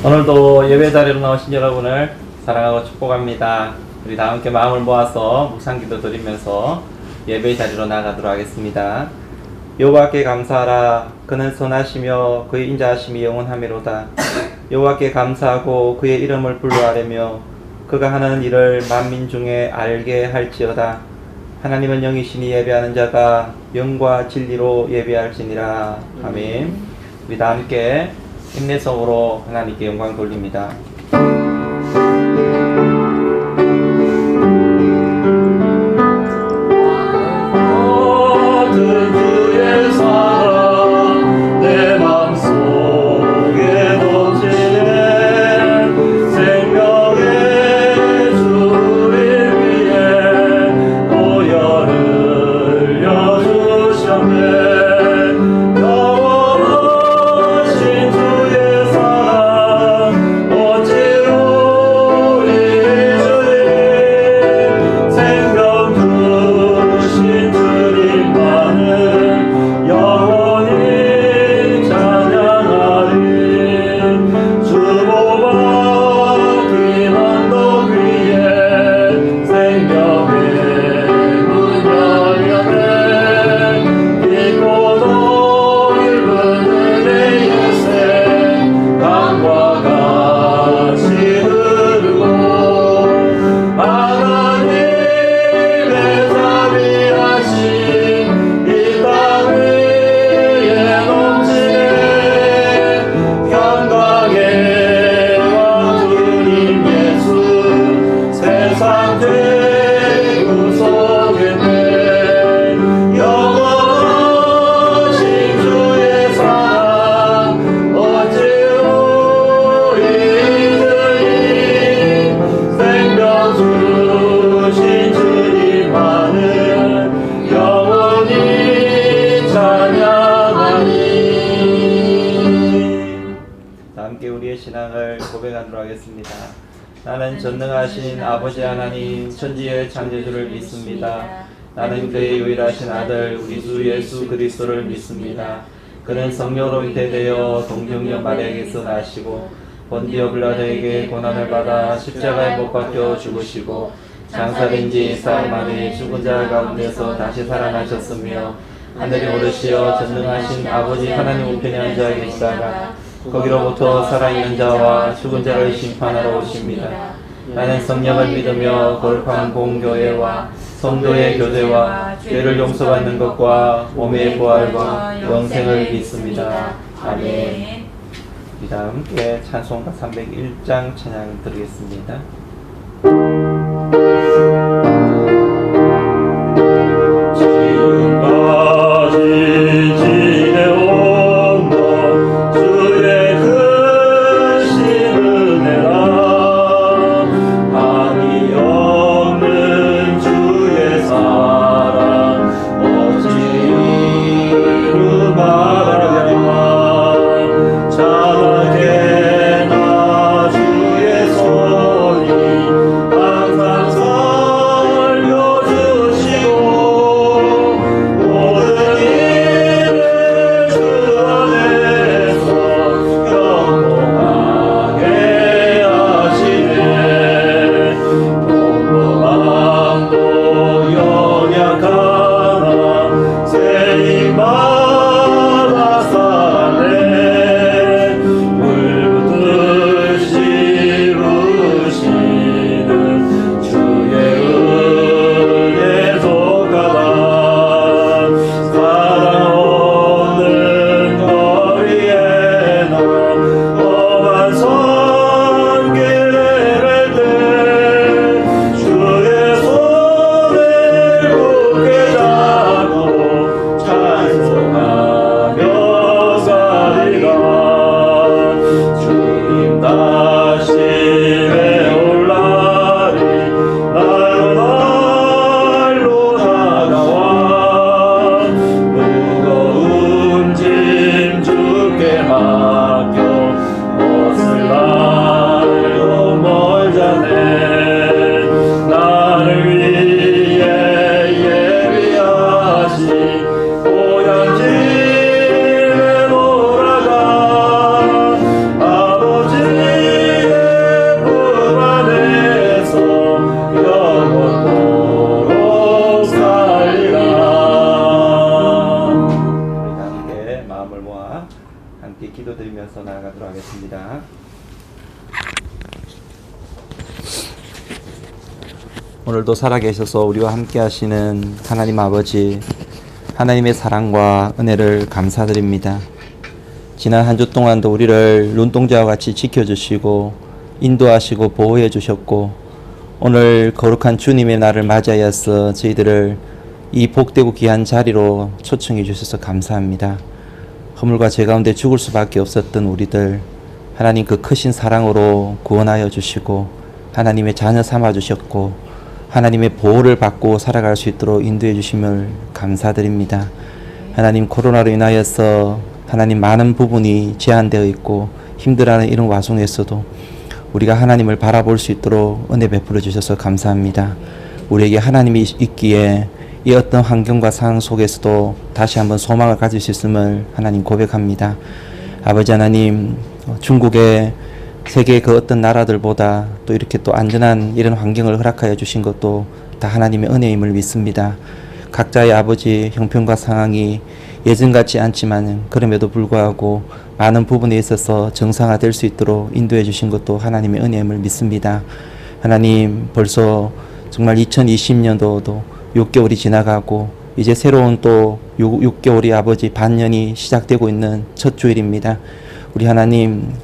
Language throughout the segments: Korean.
오늘도 예배 자리로 나오신 여러분을 사랑하고 축복합니다. 우리 다 함께 마음을 모아서 묵상기도 드리면서 예배 자리로 나가도록 하겠습니다. 여호와께 감사하라. 그는 선하시며 그의 인자하심이 영원하미로다. 여호와께 감사하고 그의 이름을 불러하려며 그가 하는 일을 만민 중에 알게 할지어다. 하나님은 영이시니 예배하는 자가 영과 진리로 예배할지니라. 아멘. 우리 다 함께 인내성으로 하나님께 영광 돌립니다. 신앙을 고백하도록 하겠습니다. 나는 전능하신 아버지 하나님 천지의 창조주를 믿습니다. 나는 그의 유일하신 아들 우리 주 예수 그리스도를 믿습니다. 그는 성령으로 잉태되어 동정녀 마리아에게서 나시고 본디오 빌라도에게 고난을 받아 십자가에 못 박혀 죽으시고 장사된 지 사흘 만에 죽은 자 가운데서 다시 살아나셨으며 하늘에 오르시어 전능하신 아버지 하나님 우편에 앉아 계시다가 거기로부터 살아있는 자와 죽은 자를 심판하러 오십니다. 나는 성령을 믿으며 거룩한 공교회와 성도의 교제와 죄를 용서받는 것과 몸의 부활과 영생을 믿습니다. 아멘. 이 다음 함께 찬송가 301장 찬양 드리겠습니다. 물 읽도록 하겠습니다. 오늘도 살아계셔서 우리와 함께 하시는 하나님 아버지, 하나님의 사랑과 은혜를 감사드립니다. 지난 한 주 동안도 우리를 눈동자와 같이 지켜주시고 인도하시고 보호해 주셨고, 오늘 거룩한 주님의 날을 맞이하여서 저희들을 이 복되고 귀한 자리로 초청해 주셔서 감사합니다. 허물과 죄 가운데 죽을 수밖에 없었던 우리들, 하나님 그 크신 사랑으로 구원하여 주시고 하나님의 자녀 삼아 주셨고 하나님의 보호를 받고 살아갈 수 있도록 인도해 주심을 감사드립니다. 하나님, 코로나로 인하여서 하나님 많은 부분이 제한되어 있고 힘들어하는 이런 와중에서도 우리가 하나님을 바라볼 수 있도록 은혜 베풀어 주셔서 감사합니다. 우리에게 하나님이 있기에 이 어떤 환경과 상황 속에서도 다시 한번 소망을 가질 수 있음을 하나님 고백합니다. 아버지 하나님, 중국의 세계의 그 어떤 나라들보다 또 이렇게 또 안전한 이런 환경을 허락하여 주신 것도 다 하나님의 은혜임을 믿습니다. 각자의 아버지 형편과 상황이 예전 같지 않지만 그럼에도 불구하고 많은 부분에 있어서 정상화될 수 있도록 인도해 주신 것도 하나님의 은혜임을 믿습니다. 하나님, 벌써 정말 2020년도도 6개월이 지나가고 이제 새로운 또 6개월이 아버지 반년이 시작되고 있는 첫 주일입니다. 우리 하나님,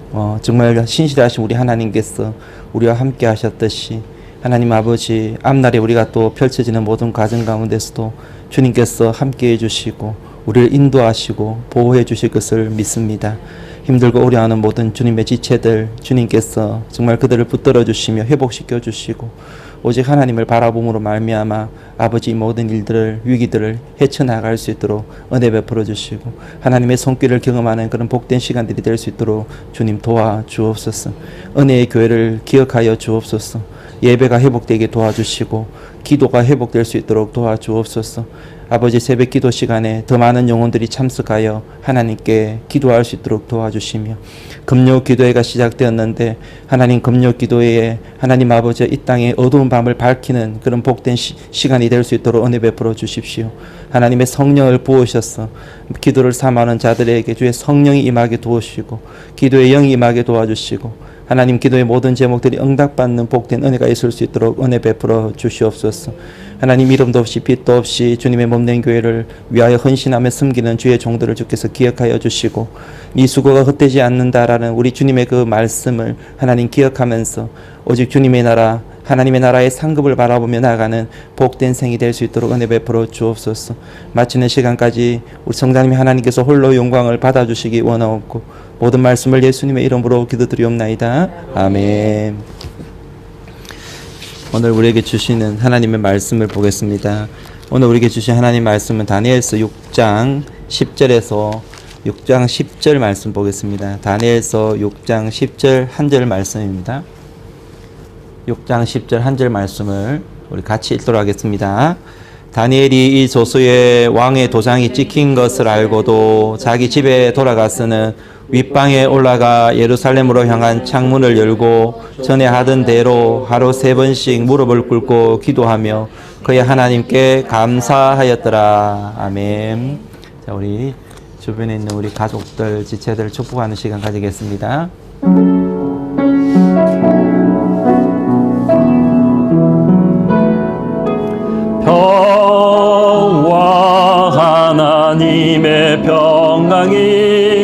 정말 신실하신 우리 하나님께서 우리와 함께 하셨듯이 하나님 아버지, 앞날에 우리가 또 펼쳐지는 모든 과정 가운데서도 주님께서 함께 해주시고 우리를 인도하시고 보호해 주실 것을 믿습니다. 힘들고 어려워하는 모든 주님의 지체들, 주님께서 정말 그들을 붙들어 주시며 회복시켜 주시고 오직 하나님을 바라봄으로 말미암아 아버지 모든 일들을, 위기들을 헤쳐나갈 수 있도록 은혜 베풀어 주시고 하나님의 손길을 경험하는 그런 복된 시간들이 될 수 있도록 주님 도와주옵소서. 은혜의 교회를 기억하여 주옵소서. 예배가 회복되게 도와주시고 기도가 회복될 수 있도록 도와주옵소서. 아버지, 새벽 기도 시간에 더 많은 영혼들이 참석하여 하나님께 기도할 수 있도록 도와주시며, 금요 기도회가 시작되었는데 하나님 금요 기도회에 하나님 아버지 이 땅의 어두운 밤을 밝히는 그런 복된 시간이 될 수 있도록 은혜 베풀어 주십시오. 하나님의 성령을 부으셔서 기도를 삼하는 자들에게 주의 성령이 임하게 도우시고 기도의 영이 임하게 도와주시고 하나님, 기도의 모든 제목들이 응답받는 복된 은혜가 있을 수 있도록 은혜 베풀어 주시옵소서. 하나님, 이름도 없이 빛도 없이 주님의 몸된 교회를 위하여 헌신하며 섬기는 주의 종들을 주께서 기억하여 주시고 네 수고가 헛되지 않는다라는 우리 주님의 그 말씀을 하나님 기억하면서 오직 주님의 나라, 하나님의 나라의 상급을 바라보며 나아가는 복된 생이 될 수 있도록 은혜 베풀어 주옵소서. 마치는 시간까지 우리 성자님이 하나님께서 홀로 영광을 받아주시기 원하옵고 모든 말씀을 예수님의 이름으로 기도드리옵나이다. 아멘. 오늘 우리에게 주시는 하나님의 말씀을 보겠습니다. 오늘 우리에게 주신 하나님 말씀은 다니엘서 6장 10절에서 6장 10절 말씀 보겠습니다. 다니엘서 6장 10절 한 절 말씀입니다. 6장 10절 한 절 말씀을 우리 같이 읽도록 하겠습니다. 다니엘이 이 조서에 왕의 도장이 찍힌 것을 알고도 자기 집에 돌아가서는 윗방에 올라가 예루살렘으로 향한 창문을 열고 전에 하던 대로 하루 3번씩 무릎을 꿇고 기도하며 그의 하나님께 감사하였더라. 아멘. 자, 우리 주변에 있는 우리 가족들, 지체들 축복하는 시간 가지겠습니다. 평화, 하나님의 평강이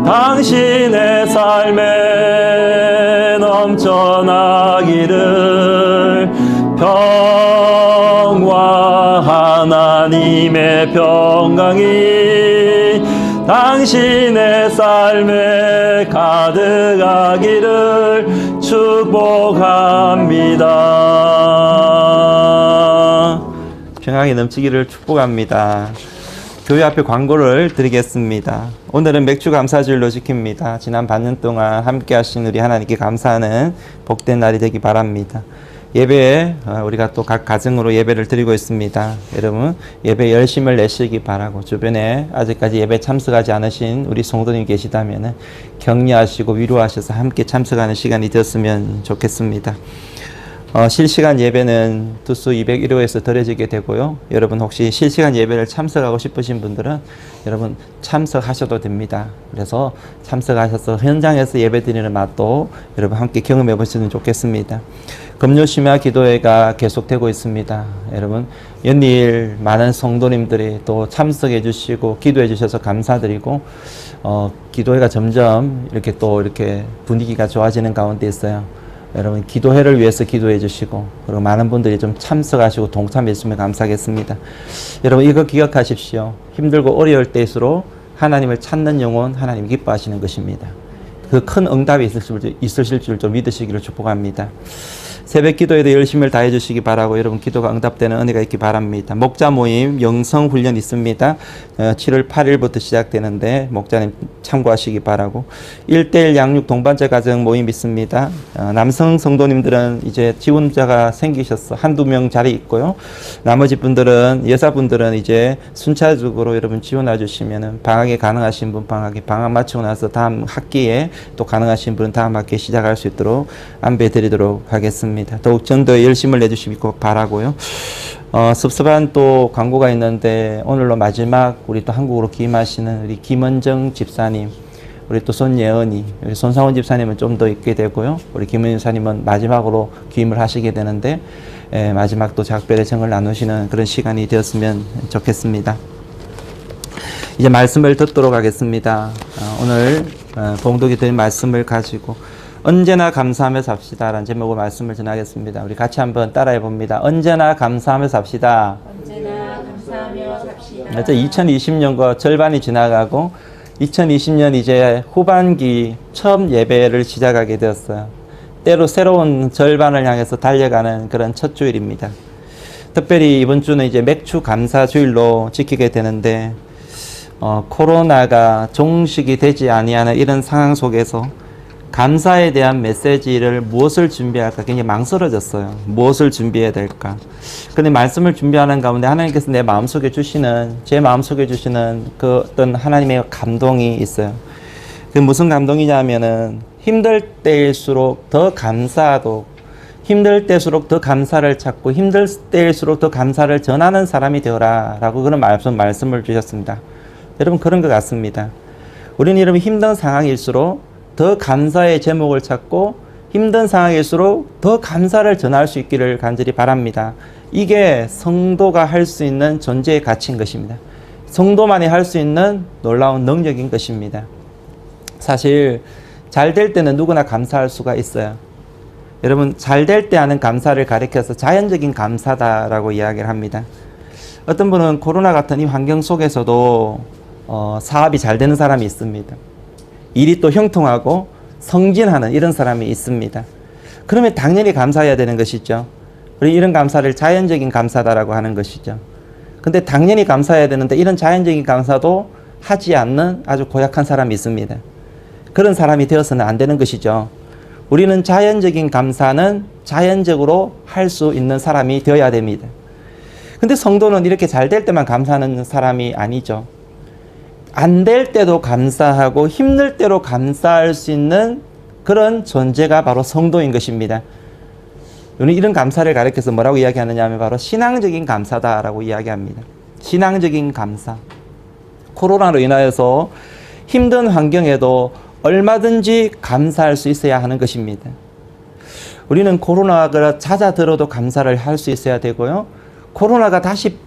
당신의 삶에 넘쳐나기를. 평화, 하나님의 평강이 당신의 삶에 가득하기를 축복합니다. 평강이 넘치기를 축복합니다. 교회 앞에 광고를 드리겠습니다. 오늘은 맥주 감사주일로 지킵니다. 지난 반년 동안 함께 하신 우리 하나님께 감사하는 복된 날이 되기 바랍니다. 예배에 우리가 또 각 가정으로 예배를 드리고 있습니다. 여러분, 예배 열심을 내시기 바라고, 주변에 아직까지 예배 참석하지 않으신 우리 성도님 계시다면 격려하시고 위로하셔서 함께 참석하는 시간이 되었으면 좋겠습니다. 실시간 예배는 두수 201호에서 드려지게 되고요. 여러분 혹시 실시간 예배를 참석하고 싶으신 분들은 여러분 참석하셔도 됩니다. 그래서 참석하셔서 현장에서 예배 드리는 맛도 여러분 함께 경험해 보시면 좋겠습니다. 금요 심야 기도회가 계속되고 있습니다. 여러분 연일 많은 성도님들이 또 참석해 주시고 기도해 주셔서 감사드리고 기도회가 점점 이렇게 분위기가 좋아지는 가운데 있어요. 여러분 기도회를 위해서 기도해 주시고 그리고 많은 분들이 좀 참석하시고 동참해 주시면 감사하겠습니다. 여러분 이거 기억하십시오. 힘들고 어려울 때일수록 하나님을 찾는 영혼 하나님 기뻐하시는 것입니다. 그 큰 응답이 있으실 줄 좀 믿으시기를 축복합니다. 새벽 기도에도 열심을 다해 주시기 바라고 여러분 기도가 응답되는 은혜가 있기 바랍니다. 목자 모임 영성 훈련 있습니다. 7월 8일부터 시작되는데 목자님 참고하시기 바라고 1:1 양육 동반자 가정 모임 있습니다. 남성 성도님들은 이제 지원자가 생기셔서 한두 명 자리 있고요. 나머지 분들은 여자분들은 이제 순차적으로 여러분 지원해 주시면은 방학에 가능하신 분 방학 마치고 나서 다음 학기에 또 가능하신 분은 다음 학기에 시작할 수 있도록 안배해 드리도록 하겠습니다. 더욱 전도에 열심을 내주시기 바라고요. 섭섭한 또 광고가 있는데 오늘로 마지막 우리 또 한국으로 귀임하시는 우리 김은정 집사님, 우리 또 손예은이, 우리 손상원 집사님은 좀 더 있게 되고요. 우리 김은정 집사님은 마지막으로 귀임을 하시게 되는데 마지막 또 작별의 정을 나누시는 그런 시간이 되었으면 좋겠습니다. 이제 말씀을 듣도록 하겠습니다. 오늘 봉독이 드린 말씀을 가지고 언제나 감사하며 삽시다 라는 제목으로 말씀을 전하겠습니다. 우리 같이 한번 따라해 봅니다. 언제나 감사하며 삽시다. 언제나 감사하며 삽시다. 2020년과 절반이 지나가고 2020년 이제 후반기 처음 예배를 시작하게 되었어요. 때로 새로운 절반을 향해서 달려가는 그런 첫 주일입니다. 특별히 이번 주는 이제 맥주 감사 주일로 지키게 되는데 코로나가 종식이 되지 아니하는 이런 상황 속에서 감사에 대한 메시지를 무엇을 준비할까 굉장히 망설여졌어요. 무엇을 준비해야 될까. 그런데 말씀을 준비하는 가운데 하나님께서 제 마음속에 주시는 그 어떤 하나님의 감동이 있어요. 그 무슨 감동이냐면은 힘들 때일수록 더 감사하고 힘들 때일수록 더 감사를 찾고 힘들 때일수록 더 감사를 전하는 사람이 되어라 라고 그런 말씀을 주셨습니다. 여러분 그런 것 같습니다. 우리는 여러분 힘든 상황일수록 더 감사의 제목을 찾고 힘든 상황일수록 더 감사를 전할 수 있기를 간절히 바랍니다. 이게 성도가 할 수 있는 존재의 가치인 것입니다. 성도만이 할 수 있는 놀라운 능력인 것입니다. 사실 잘 될 때는 누구나 감사할 수가 있어요. 여러분 잘 될 때 하는 감사를 가리켜서 자연적인 감사다라고 이야기를 합니다. 어떤 분은 코로나 같은 이 환경 속에서도 사업이 잘 되는 사람이 있습니다. 일이 또 형통하고 성진하는 이런 사람이 있습니다. 그러면 당연히 감사해야 되는 것이죠. 그리고 이런 감사를 자연적인 감사다라고 하는 것이죠. 근데 당연히 감사해야 되는데 이런 자연적인 감사도 하지 않는 아주 고약한 사람이 있습니다. 그런 사람이 되어서는 안 되는 것이죠. 우리는 자연적인 감사는 자연적으로 할 수 있는 사람이 되어야 됩니다. 근데 성도는 이렇게 잘 될 때만 감사하는 사람이 아니죠. 안 될 때도 감사하고 힘들 때로 감사할 수 있는 그런 존재가 바로 성도인 것입니다. 우리는 이런 감사를 가리켜서 뭐라고 이야기하느냐 하면 바로 신앙적인 감사다라고 이야기합니다. 신앙적인 감사. 코로나로 인하여서 힘든 환경에도 얼마든지 감사할 수 있어야 하는 것입니다. 우리는 코로나가 잦아들어도 감사를 할 수 있어야 되고요. 코로나가 다시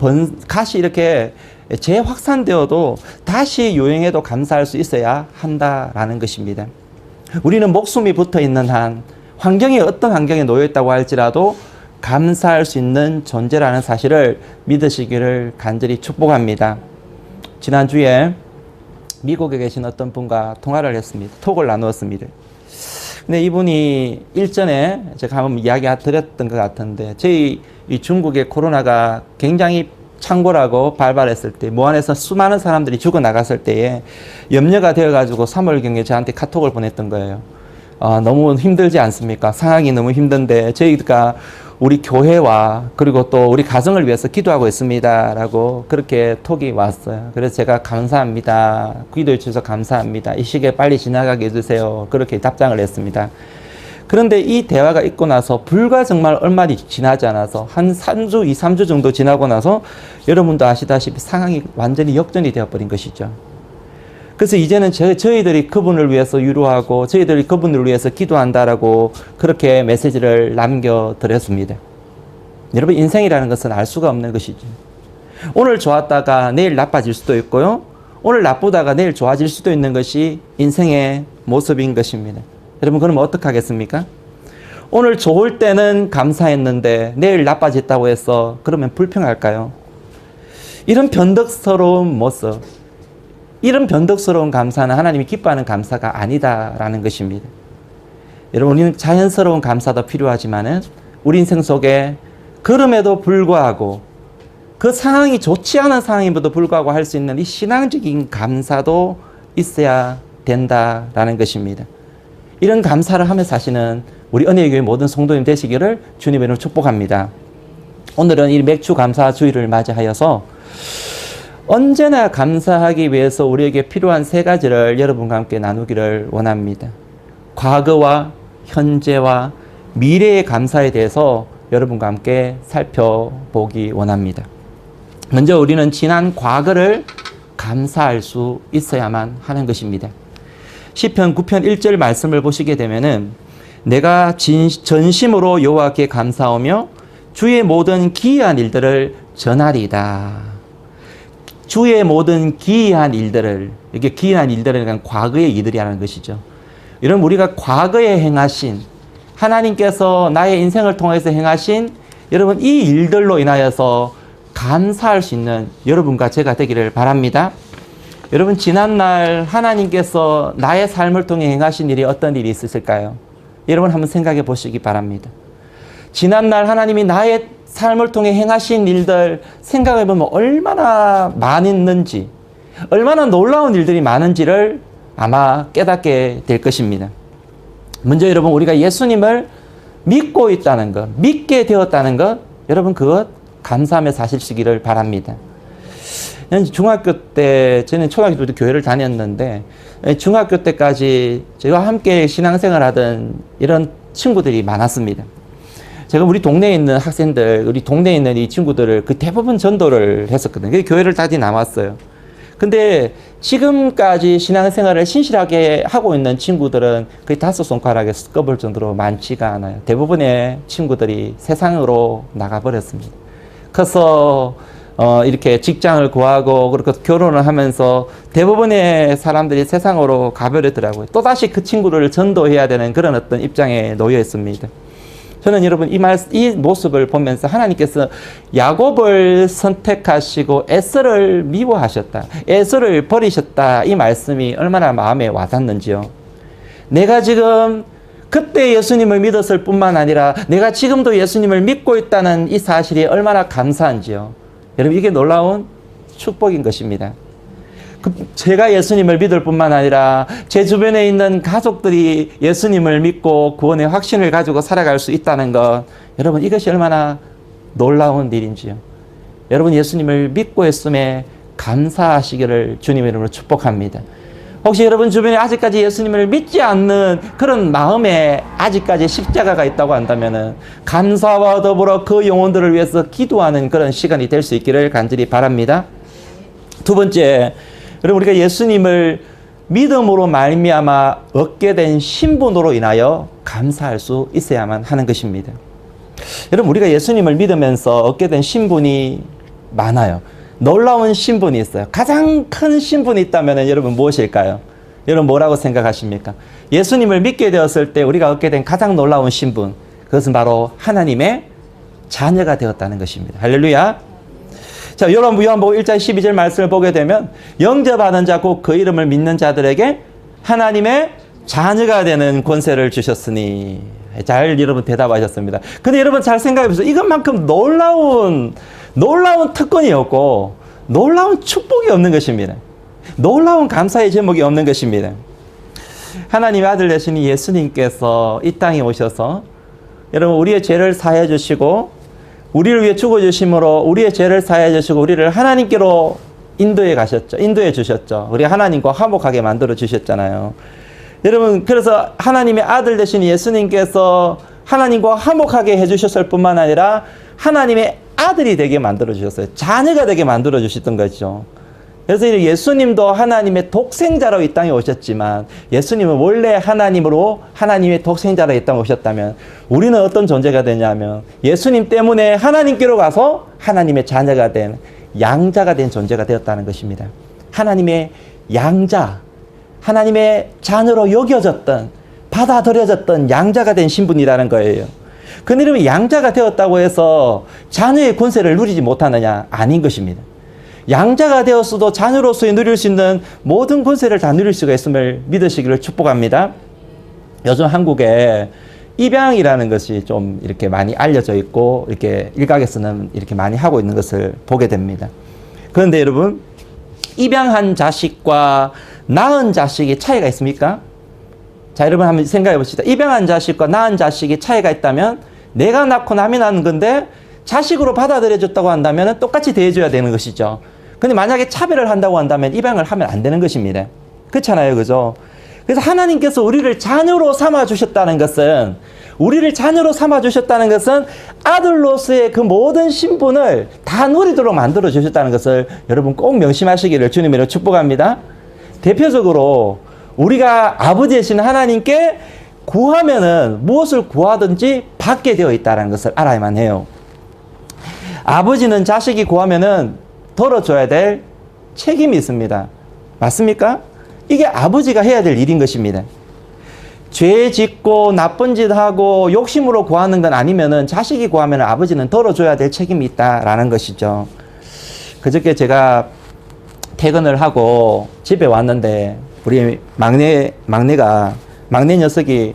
이렇게 재확산되어도 다시 유행해도 감사할 수 있어야 한다라는 것입니다. 우리는 목숨이 붙어 있는 한 환경이 어떤 환경에 놓여 있다고 할지라도 감사할 수 있는 존재라는 사실을 믿으시기를 간절히 축복합니다. 지난주에 미국에 계신 어떤 분과 통화를 했습니다. 톡을 나누었습니다. 근데 이분이 일전에 제가 한번 이야기 드렸던 것 같은데 저희 이 중국의 코로나가 굉장히 창궐하고 발발했을 때 무안에서 수많은 사람들이 죽어나갔을 때에 염려가 되어가지고 3월경에 저한테 카톡을 보냈던 거예요. 너무 힘들지 않습니까? 상황이 너무 힘든데 저희가 우리 교회와 그리고 또 우리 가정을 위해서 기도하고 있습니다 라고 그렇게 톡이 왔어요. 그래서 제가 감사합니다. 기도해 주셔서 감사합니다. 이 시기에 빨리 지나가게 해주세요. 그렇게 답장을 했습니다. 그런데 이 대화가 있고 나서 불과 정말 얼마 지나지 않아서 한 3주, 2, 3주 정도 지나고 나서 여러분도 아시다시피 상황이 완전히 역전이 되어버린 것이죠. 그래서 이제는 저희들이 그분을 위해서 위로하고 저희들이 그분을 위해서 기도한다라고 그렇게 메시지를 남겨드렸습니다. 여러분, 인생이라는 것은 알 수가 없는 것이죠. 오늘 좋았다가 내일 나빠질 수도 있고요. 오늘 나쁘다가 내일 좋아질 수도 있는 것이 인생의 모습인 것입니다. 여러분, 그럼 어떻게 하겠습니까? 오늘 좋을 때는 감사했는데 내일 나빠졌다고 해서 그러면 불평할까요? 이런 변덕스러운 모습, 이런 변덕스러운 감사는 하나님이 기뻐하는 감사가 아니다라는 것입니다. 여러분, 우리는 자연스러운 감사도 필요하지만은 우리 인생 속에 그럼에도 불구하고 그 상황이 좋지 않은 상황임에도 불구하고 할 수 있는 이 신앙적인 감사도 있어야 된다라는 것입니다. 이런 감사를 하며 사시는 우리 은혜교회 모든 성도님 되시기를 주님의 이름으로 축복합니다. 오늘은 이 맥주 감사 주일을 맞이하여서 언제나 감사하기 위해서 우리에게 필요한 세 가지를 여러분과 함께 나누기를 원합니다. 과거와 현재와 미래의 감사에 대해서 여러분과 함께 살펴보기 원합니다. 먼저 우리는 지난 과거를 감사할 수 있어야만 하는 것입니다. 시편 9편 1절 말씀을 보시게 되면은 내가 전심으로 여호와께 감사하며 주의 모든 기이한 일들을 전하리이다. 주의 모든 기이한 일들을, 이게 기이한 일들은 과거의 일들이라는 것이죠. 이런 우리가 과거에 행하신 하나님께서 나의 인생을 통해서 행하신 여러분 이 일들로 인하여서 감사할 수 있는 여러분과 제가 되기를 바랍니다. 여러분, 지난날 하나님께서 나의 삶을 통해 행하신 일이 어떤 일이 있으실까요? 여러분 한번 생각해 보시기 바랍니다. 지난날 하나님이 나의 삶을 통해 행하신 일들 생각해 보면 얼마나 많았는지, 얼마나 놀라운 일들이 많은지를 아마 깨닫게 될 것입니다. 먼저 여러분, 우리가 예수님을 믿고 있다는 것, 믿게 되었다는 것, 여러분 그것 감사하며 사시기를 바랍니다. 중학교 때, 저는 초등학교 때 교회를 다녔는데 중학교 때까지 제가 함께 신앙생활 하던 이런 친구들이 많았습니다. 제가 우리 동네에 있는 학생들, 우리 동네에 있는 이 친구들을 그 대부분 전도를 했었거든요. 그래서 교회를 다시 나왔어요. 근데 지금까지 신앙생활을 신실하게 하고 있는 친구들은 거의 5손가락에 꼽을 정도로 많지가 않아요. 대부분의 친구들이 세상으로 나가버렸습니다. 그래서 이렇게 직장을 구하고 그렇게 결혼을 하면서 대부분의 사람들이 세상으로 가버리더라고요. 또다시 그 친구를 전도해야 되는 그런 어떤 입장에 놓여 있습니다. 저는 여러분 이 모습을 보면서 하나님께서 야곱을 선택하시고 에서를 미워하셨다, 에서를 버리셨다, 이 말씀이 얼마나 마음에 와닿는지요. 내가 지금 그때 예수님을 믿었을 뿐만 아니라 내가 지금도 예수님을 믿고 있다는 이 사실이 얼마나 감사한지요. 여러분, 이게 놀라운 축복인 것입니다. 제가 예수님을 믿을 뿐만 아니라 제 주변에 있는 가족들이 예수님을 믿고 구원의 확신을 가지고 살아갈 수 있다는 것, 여러분 이것이 얼마나 놀라운 일인지요. 여러분, 예수님을 믿고 했음에 감사하시기를 주님의 이름으로 축복합니다. 혹시 여러분 주변에 아직까지 예수님을 믿지 않는 그런 마음에 아직까지 십자가가 있다고 한다면은 감사와 더불어 그 영혼들을 위해서 기도하는 그런 시간이 될 수 있기를 간절히 바랍니다. 두 번째, 여러분 우리가 예수님을 믿음으로 말미암아 얻게 된 신분으로 인하여 감사할 수 있어야만 하는 것입니다. 여러분, 우리가 예수님을 믿으면서 얻게 된 신분이 많아요. 놀라운 신분이 있어요. 가장 큰 신분이 있다면 여러분 무엇일까요? 여러분 뭐라고 생각하십니까? 예수님을 믿게 되었을 때 우리가 얻게 된 가장 놀라운 신분, 그것은 바로 하나님의 자녀가 되었다는 것입니다. 할렐루야. 자, 여러분 요한복음 1장 12절 말씀을 보게 되면 영접하는 자 곧 그 이름을 믿는 자들에게 하나님의 자녀가 되는 권세를 주셨으니. 잘 여러분 대답하셨습니다. 근데 여러분 잘 생각해 보세요. 이것만큼 놀라운 특권이 없고 놀라운 축복이 없는 것입니다. 놀라운 감사의 제목이 없는 것입니다. 하나님의 아들 되신 예수님께서 이 땅에 오셔서 여러분 우리의 죄를 사해 주시고 우리를 위해 죽어 주심으로 우리의 죄를 사해 주시고 우리를 하나님께로 인도해 가셨죠. 인도해 주셨죠. 우리 하나님과 화목하게 만들어 주셨잖아요. 여러분, 그래서 하나님의 아들 되신 예수님께서 하나님과 화목하게 해주셨을 뿐만 아니라 하나님의 아들이 되게 만들어주셨어요. 자녀가 되게 만들어주셨던 거죠. 그래서 예수님도 하나님의 독생자로 이 땅에 오셨지만 예수님은 원래 하나님으로 하나님의 독생자로 이 땅에 오셨다면 우리는 어떤 존재가 되냐면 예수님 때문에 하나님께로 가서 하나님의 자녀가 된 양자가 된 존재가 되었다는 것입니다. 하나님의 양자, 하나님의 자녀로 여겨졌던, 받아들여졌던 양자가 된 신분이라는 거예요. 그러면 양자가 되었다고 해서 자녀의 권세를 누리지 못하느냐? 아닌 것입니다. 양자가 되었어도 자녀로서 누릴 수 있는 모든 권세를 다 누릴 수가 있음을 믿으시기를 축복합니다. 요즘 한국에 입양이라는 것이 좀 이렇게 많이 알려져 있고 이렇게 일각에서는 이렇게 많이 하고 있는 것을 보게 됩니다. 그런데 여러분, 입양한 자식과 낳은 자식의 차이가 있습니까? 자, 여러분 한번 생각해 봅시다. 입양한 자식과 낳은 자식의 차이가 있다면 내가 낳고 남이 낳은 건데 자식으로 받아들여졌다고 한다면 똑같이 대해줘야 되는 것이죠. 근데 만약에 차별을 한다고 한다면 입양을 하면 안 되는 것입니다. 그렇잖아요. 그죠? 그래서 하나님께서 우리를 자녀로 삼아주셨다는 것은 아들로서의 그 모든 신분을 다 누리도록 만들어주셨다는 것을 여러분 꼭 명심하시기를 주님으로 축복합니다. 대표적으로 우리가 아버지 되신 하나님께 구하면은 무엇을 구하든지 받게 되어 있다는 것을 알아야만 해요. 아버지는 자식이 구하면은 들어줘야 될 책임이 있습니다. 맞습니까? 이게 아버지가 해야 될 일인 것입니다. 죄 짓고 나쁜 짓 하고 욕심으로 구하는 건 아니면은 자식이 구하면 아버지는 들어줘야 될 책임이 있다라는 것이죠. 그저께 제가 퇴근을 하고 집에 왔는데 우리 막내 녀석이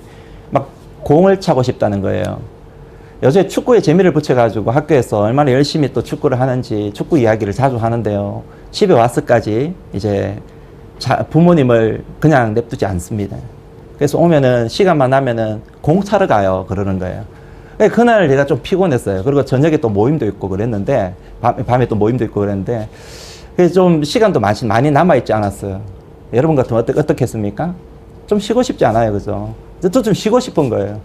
막 공을 차고 싶다는 거예요. 요새 축구에 재미를 붙여가지고 학교에서 얼마나 열심히 또 축구를 하는지 축구 이야기를 자주 하는데요. 집에 와서까지 이제 부모님을 그냥 냅두지 않습니다. 그래서 오면은 시간만 나면은 공 차러 가요. 그러는 거예요. 그날 내가 좀 피곤했어요. 그리고 저녁에 또 모임도 있고 그랬는데 밤에 또 모임도 있고 그랬는데 그래서 좀 시간도 많이 남아있지 않았어요. 여러분 같으면 어떻겠습니까? 좀 쉬고 싶지 않아요. 그죠? 저 좀 쉬고 싶은 거예요.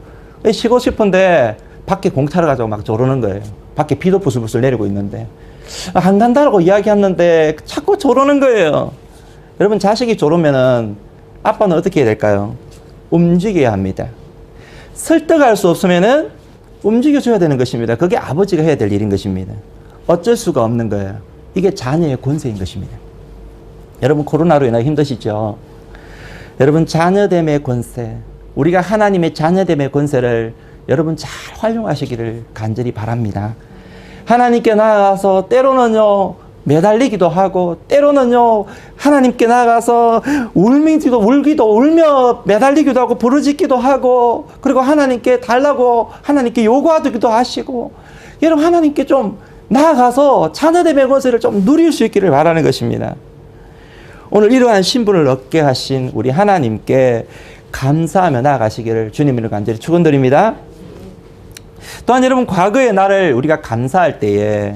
쉬고 싶은데 밖에 공 차러 가자고 막 조르는 거예요. 밖에 비도 부슬부슬 내리고 있는데 안 간다라고 이야기했는데 자꾸 조르는 거예요. 여러분, 자식이 조르면은 아빠는 어떻게 해야 될까요? 움직여야 합니다. 설득할 수 없으면은 움직여줘야 되는 것입니다. 그게 아버지가 해야 될 일인 것입니다. 어쩔 수가 없는 거예요. 이게 자녀의 권세인 것입니다. 여러분, 코로나로 인하여 힘드시죠? 여러분, 자녀됨의 권세, 우리가 하나님의 자녀됨의 권세를 여러분 잘 활용하시기를 간절히 바랍니다. 하나님께 나아가서 때로는요 매달리기도 하고 때로는요 하나님께 나아가서 울며 매달리기도 하고 부르짖기도 하고 그리고 하나님께 달라고 하나님께 요구하기도 하시고 여러분 하나님께 좀 나아가서 자녀됨의 권세를 좀 누릴 수 있기를 바라는 것입니다. 오늘 이러한 신분을 얻게 하신 우리 하나님께 감사하며 나아가시기를 주님으로 간절히 축원드립니다. 또한 여러분, 과거의 나를 우리가 감사할 때에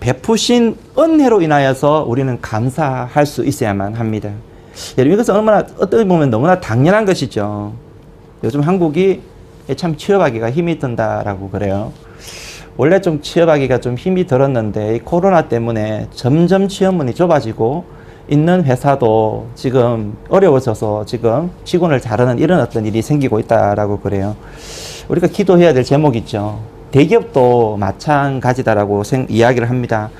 베푸신 은혜로 인하여서 우리는 감사할 수 있어야만 합니다. 여러분, 이것은 어떻게 보면 너무나 당연한 것이죠. 요즘 한국이 참 취업하기가 힘이 든다라고 그래요. 원래 좀 취업하기가 좀 힘이 들었는데 이 코로나 때문에 점점 취업문이 좁아지고 있는 회사도 지금 어려워져서 지금 직원을 자르는 이런 어떤 일이 생기고 있다라고 그래요. 우리가 기도해야 될 제목이 있죠. 대기업도 마찬가지다라고 이야기를 합니다.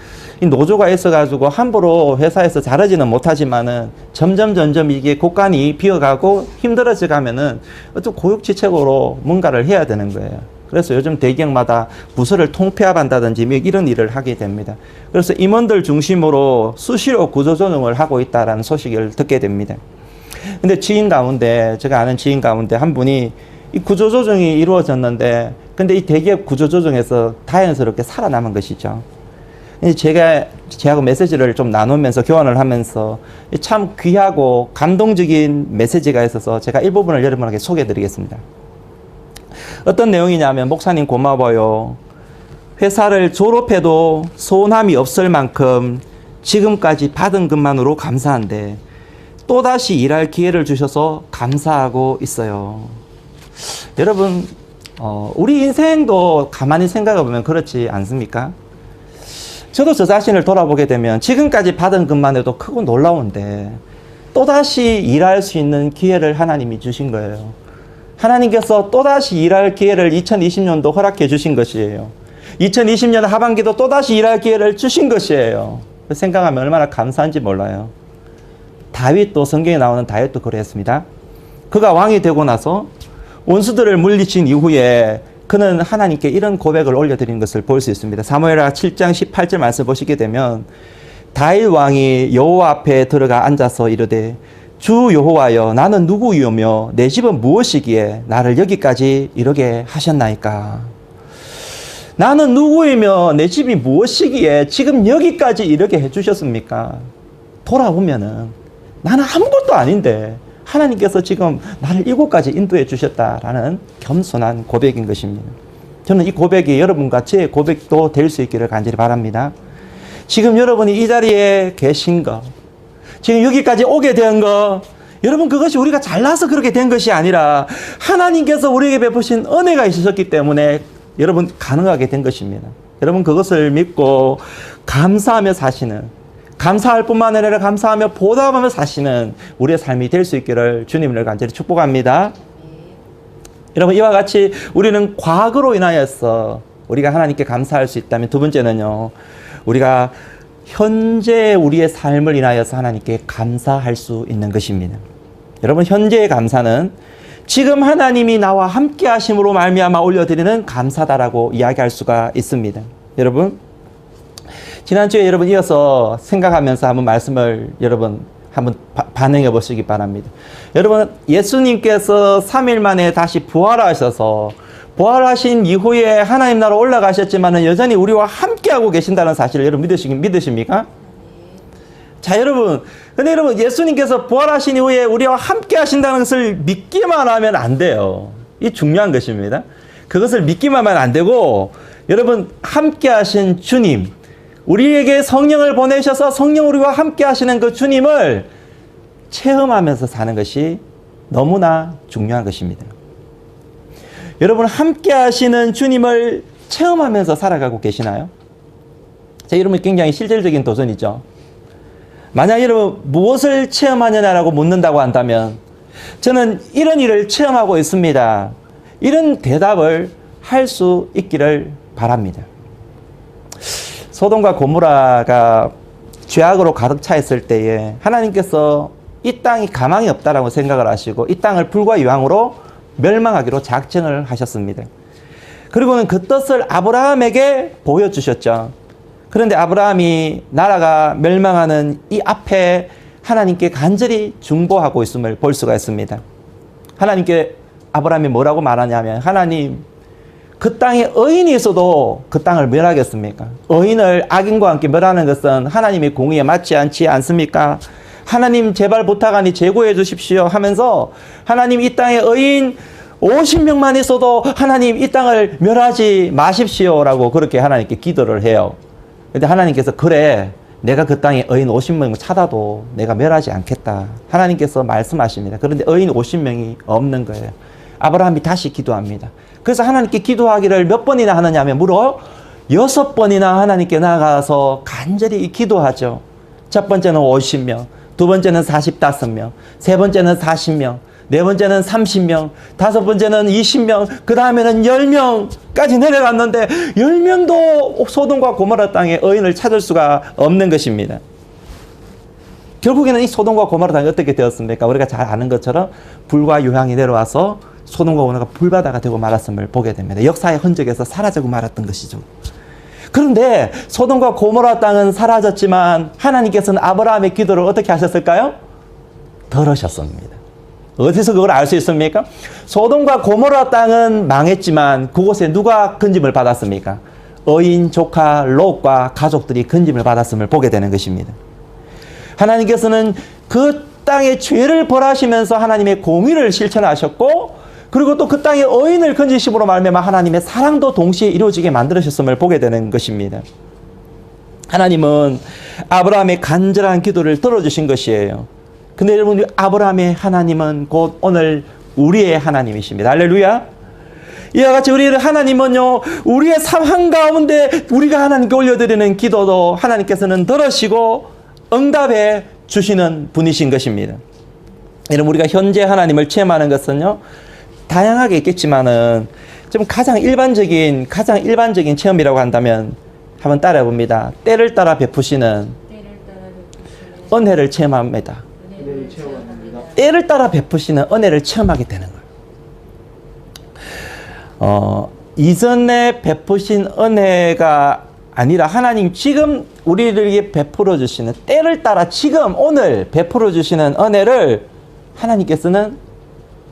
이 노조가 있어가지고 함부로 회사에서 자르지는 못하지만은 점점 이게 곳간이 비어가고 힘들어져 가면은 어떤 고육지책으로 뭔가를 해야 되는 거예요. 그래서 요즘 대기업마다 부서를 통폐합한다든지 이런 일을 하게 됩니다. 그래서 임원들 중심으로 수시로 구조조정을 하고 있다라는 소식을 듣게 됩니다. 근데 제가 아는 지인 가운데 한 분이 이 구조조정이 이루어졌는데 근데 이 대기업 구조조정에서 자연스럽게 살아남은 것이죠. 제하고 메시지를 좀 나누면서 교환을 하면서 참 귀하고 감동적인 메시지가 있어서 제가 일부분을 여러분에게 소개해 드리겠습니다. 어떤 내용이냐면, 목사님 고마워요. 회사를 졸업해도 소원함이 없을 만큼 지금까지 받은 것만으로 감사한데 또다시 일할 기회를 주셔서 감사하고 있어요. 여러분, 우리 인생도 가만히 생각해 보면 그렇지 않습니까? 저도 저 자신을 돌아보게 되면 지금까지 받은 것만 해도 크고 놀라운데 또다시 일할 수 있는 기회를 하나님이 주신 거예요. 하나님께서 또다시 일할 기회를 2020년도 허락해 주신 것이에요. 2020년 하반기도 또다시 일할 기회를 주신 것이에요. 생각하면 얼마나 감사한지 몰라요. 다윗도, 성경에 나오는 다윗도 그랬습니다. 그가 왕이 되고 나서 원수들을 물리친 이후에 그는 하나님께 이런 고백을 올려드린 것을 볼 수 있습니다. 사무엘하 7장 18절 말씀 보시게 되면 다윗 왕이 여호와 앞에 들어가 앉아서 이르되 주 여호와여 나는 누구이오며 내 집은 무엇이기에 나를 여기까지 이르게 하셨나이까. 나는 누구이며 내 집이 무엇이기에 지금 여기까지 이르게 해주셨습니까? 돌아보면은 나는 아무것도 아닌데 하나님께서 지금 나를 이곳까지 인도해 주셨다라는 겸손한 고백인 것입니다. 저는 이 고백이 여러분과 제 고백도 될 수 있기를 간절히 바랍니다. 지금 여러분이 이 자리에 계신 거, 지금 여기까지 오게 된 거, 여러분 그것이 우리가 잘나서 그렇게 된 것이 아니라 하나님께서 우리에게 베푸신 은혜가 있으셨기 때문에 여러분 가능하게 된 것입니다. 여러분 그것을 믿고 감사하며 사시는, 감사할 뿐만 아니라 감사하며 보답하며 사시는 우리의 삶이 될 수 있기를 주님을 간절히 축복합니다. 여러분 이와 같이 우리는 과거로 인하여서 우리가 하나님께 감사할 수 있다면, 두 번째는요, 우리가 현재 우리의 삶을 인하여서 하나님께 감사할 수 있는 것입니다. 여러분 현재의 감사는 지금 하나님이 나와 함께 하심으로 말미암아 올려드리는 감사다라고 이야기할 수가 있습니다. 여러분 지난주에 여러분 이어서 생각하면서 한번 말씀을 여러분 한번 반응해 보시기 바랍니다. 여러분 예수님께서 3일 만에 다시 부활하셔서 부활하신 이후에 하나님 나라로 올라가셨지만 여전히 우리와 함께하고 계신다는 사실을 여러분 믿으십니까? 자 여러분, 근데 여러분 예수님께서 부활하신 이후에 우리와 함께 하신다는 것을 믿기만 하면 안 돼요. 이 중요한 것입니다. 그것을 믿기만 하면 안 되고, 여러분 함께 하신 주님, 우리에게 성령을 보내셔서 성령 우리와 함께 하시는 그 주님을 체험하면서 사는 것이 너무나 중요한 것입니다. 여러분 함께 하시는 주님을 체험하면서 살아가고 계시나요? 자, 여러분 굉장히 실질적인 도전이죠. 만약 여러분 무엇을 체험하느냐라고 묻는다고 한다면 저는 이런 일을 체험하고 있습니다, 이런 대답을 할 수 있기를 바랍니다. 소돔과 고모라가 죄악으로 가득 차 있을 때에 하나님께서 이 땅이 가망이 없다라고 생각을 하시고 이 땅을 불과 유황으로 멸망하기로 작정을 하셨습니다. 그리고는 그 뜻을 아브라함에게 보여주셨죠. 그런데 아브라함이 나라가 멸망하는 이 앞에 하나님께 간절히 중보하고 있음을 볼 수가 있습니다. 하나님께 아브라함이 뭐라고 말하냐면, 하나님 그 땅에 의인이 있어도 그 땅을 멸하겠습니까? 의인을 악인과 함께 멸하는 것은 하나님의 공의에 맞지 않지 않습니까? 하나님 제발 부탁하니 제고해 주십시오 하면서 하나님 이 땅에 의인 50명만 있어도 하나님 이 땅을 멸하지 마십시오라고 그렇게 하나님께 기도를 해요. 그런데 하나님께서 그래, 내가 그 땅에 의인 50명 찾아도 내가 멸하지 않겠다 하나님께서 말씀하십니다. 그런데 의인 50명이 없는 거예요. 아브라함이 다시 기도합니다. 그래서 하나님께 기도하기를 몇 번이나 하느냐 하면 무려 6번이나 하나님께 나아가서 간절히 기도하죠. 첫 번째는 50명, 두 번째는 45명, 세 번째는 40명, 네 번째는 30명, 다섯 번째는 20명, 그 다음에는 10명까지 내려갔는데 10명도 소돔과 고모라 땅에 의인을 찾을 수가 없는 것입니다. 결국에는 이 소돔과 고모라 땅이 어떻게 되었습니까? 우리가 잘 아는 것처럼 불과 유황이 내려와서 소돔과 고모라가 불바다가 되고 말았음을 보게 됩니다. 역사의 흔적에서 사라지고 말았던 것이죠. 그런데 소돔과 고모라 땅은 사라졌지만 하나님께서는 아브라함의 기도를 어떻게 하셨을까요? 들으셨습니다. 어디서 그걸 알 수 있습니까? 소돔과 고모라 땅은 망했지만 그곳에 누가 건짐을 받았습니까? 의인 조카 롯과 가족들이 건짐을 받았음을 보게 되는 것입니다. 하나님께서는 그 땅의 죄를 벌하시면서 하나님의 공의를 실천하셨고, 그리고 또 그 땅의 의인을 건지심으로 말미암아 하나님의 사랑도 동시에 이루어지게 만들으셨음을 보게 되는 것입니다. 하나님은 아브라함의 간절한 기도를 들어주신 것이에요. 근데 여러분, 아브라함의 하나님은 곧 오늘 우리의 하나님이십니다. 할렐루야. 이와 같이 우리의 하나님은요, 우리의 삶 한가운데 우리가 하나님께 올려드리는 기도도 하나님께서는 들으시고 응답해 주시는 분이신 것입니다. 여러분, 우리가 현재 하나님을 체험하는 것은요, 다양하게 있겠지만은 좀 가장 일반적인 체험이라고 한다면 한번 따라해 봅니다. 때를 따라 베푸시는 은혜를 체험합니다. 때를 따라 베푸시는 은혜를 체험하게 되는 거예요. 이전에 베푸신 은혜가 아니라 하나님 지금 우리에게 베풀어 주시는, 때를 따라 지금 오늘 베풀어 주시는 은혜를 하나님께서는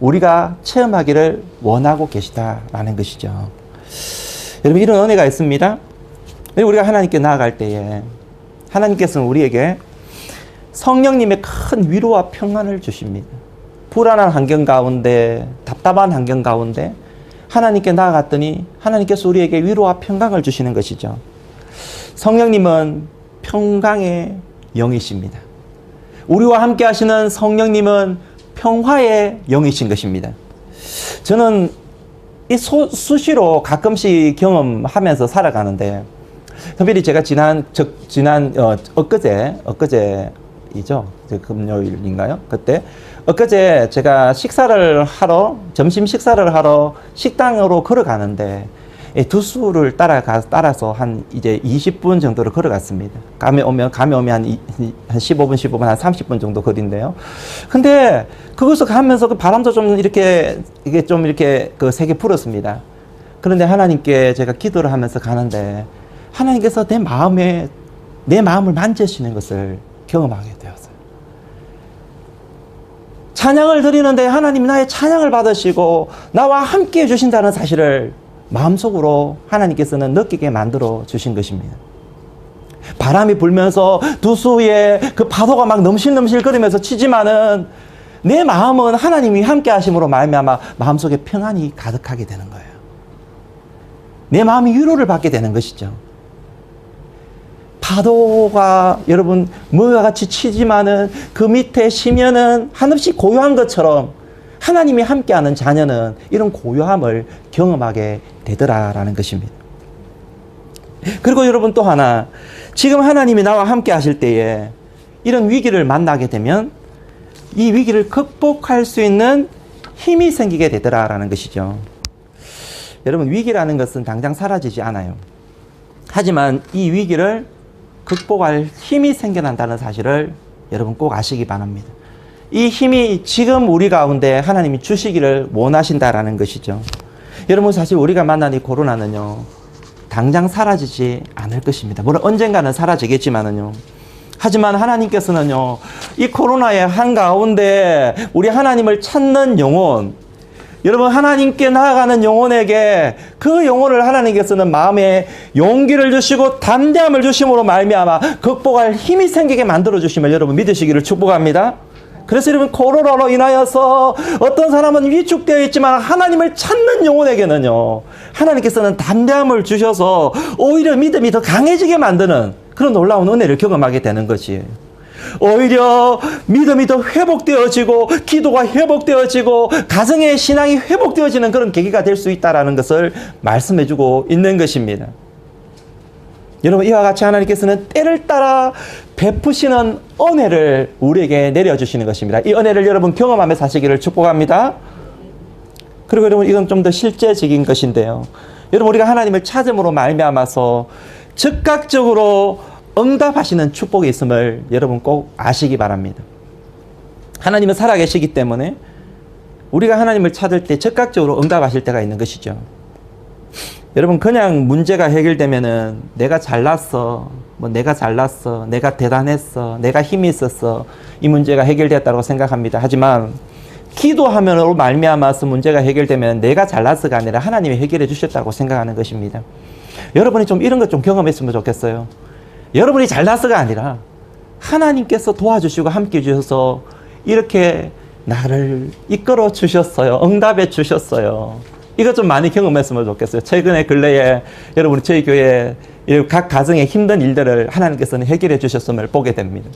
우리가 체험하기를 원하고 계시다라는 것이죠. 여러분, 이런 은혜가 있습니다. 우리가 하나님께 나아갈 때에 하나님께서는 우리에게 성령님의 큰 위로와 평안을 주십니다. 불안한 환경 가운데, 답답한 환경 가운데 하나님께 나아갔더니 하나님께서 우리에게 위로와 평강을 주시는 것이죠. 성령님은 평강의 영이십니다. 우리와 함께 하시는 성령님은 평화의 영이신 것입니다. 저는 이 수시로 가끔씩 경험하면서 살아가는데, 특별히 제가 엊그제이죠. 금요일인가요? 그때 엊그제 제가 점심 식사를 하러 식당으로 걸어가는데, 두수를 따라서 한 이제 20분 정도를 걸어갔습니다. 감에 오면 한 15분, 한 30분 정도 거리인데요. 근데 그것을 가면서 그 바람도 좀 이렇게 그 세게 불었습니다. 그런데 하나님께 제가 기도를 하면서 가는데 하나님께서 내 마음을 만지시는 것을 경험하게 되었어요. 찬양을 드리는데 하나님 나의 찬양을 받으시고 나와 함께 해주신다는 사실을 마음속으로 하나님께서는 느끼게 만들어 주신 것입니다. 바람이 불면서 두수에 그 파도가 막 넘실넘실 거리면서 치지만은 내 마음은 하나님이 함께 하심으로 말미암아 마음속에 평안이 가득하게 되는 거예요. 내 마음이 위로를 받게 되는 것이죠. 파도가 여러분 뭐와 같이 치지만은 그 밑에 쉬면은 한없이 고요한 것처럼 하나님이 함께하는 자녀는 이런 고요함을 경험하게 되더라라는 것입니다. 그리고 여러분 또 하나, 지금 하나님이 나와 함께 하실 때에 이런 위기를 만나게 되면 이 위기를 극복할 수 있는 힘이 생기게 되더라라는 것이죠. 여러분, 위기라는 것은 당장 사라지지 않아요. 하지만 이 위기를 극복할 힘이 생겨난다는 사실을 여러분 꼭 아시기 바랍니다. 이 힘이 지금 우리 가운데 하나님이 주시기를 원하신다라는 것이죠. 여러분, 사실 우리가 만난 이 코로나는요, 당장 사라지지 않을 것입니다. 물론 언젠가는 사라지겠지만은요. 하지만 하나님께서는요, 이 코로나의 한가운데 우리 하나님을 찾는 영혼, 여러분 하나님께 나아가는 영혼에게 그 영혼을 하나님께서는 마음에 용기를 주시고 담대함을 주심으로 말미암아 극복할 힘이 생기게 만들어 주심을 여러분 믿으시기를 축복합니다. 그래서 여러분, 코로나로 인하여서 어떤 사람은 위축되어 있지만 하나님을 찾는 영혼에게는요, 하나님께서는 담대함을 주셔서 오히려 믿음이 더 강해지게 만드는 그런 놀라운 은혜를 경험하게 되는 것이에요. 오히려 믿음이 더 회복되어지고 기도가 회복되어지고 가정의 신앙이 회복되어지는 그런 계기가 될 수 있다는 것을 말씀해주고 있는 것입니다. 여러분, 이와 같이 하나님께서는 때를 따라 베푸시는 은혜를 우리에게 내려주시는 것입니다. 이 은혜를 여러분 경험하며 사시기를 축복합니다. 그리고 여러분, 이건 좀 더 실제적인 것인데요. 여러분, 우리가 하나님을 찾음으로 말미암아서 즉각적으로 응답하시는 축복이 있음을 여러분 꼭 아시기 바랍니다. 하나님은 살아계시기 때문에 우리가 하나님을 찾을 때 즉각적으로 응답하실 때가 있는 것이죠. 여러분, 그냥 문제가 해결되면은 내가 잘났어, 내가 대단했어, 내가 힘이 있었어, 이 문제가 해결됐다고 생각합니다. 하지만 기도하면으로 말미암아서 문제가 해결되면 내가 잘났어가 아니라 하나님이 해결해 주셨다고 생각하는 것입니다. 여러분이 좀 이런 것 좀 경험했으면 좋겠어요. 여러분이 잘났어가 아니라 하나님께서 도와주시고 함께 해주셔서 이렇게 나를 이끌어 주셨어요. 응답해 주셨어요. 이것 좀 많이 경험했으면 좋겠어요. 근래에 여러분, 저희 교회 각 가정의 힘든 일들을 하나님께서는 해결해 주셨음을 보게 됩니다.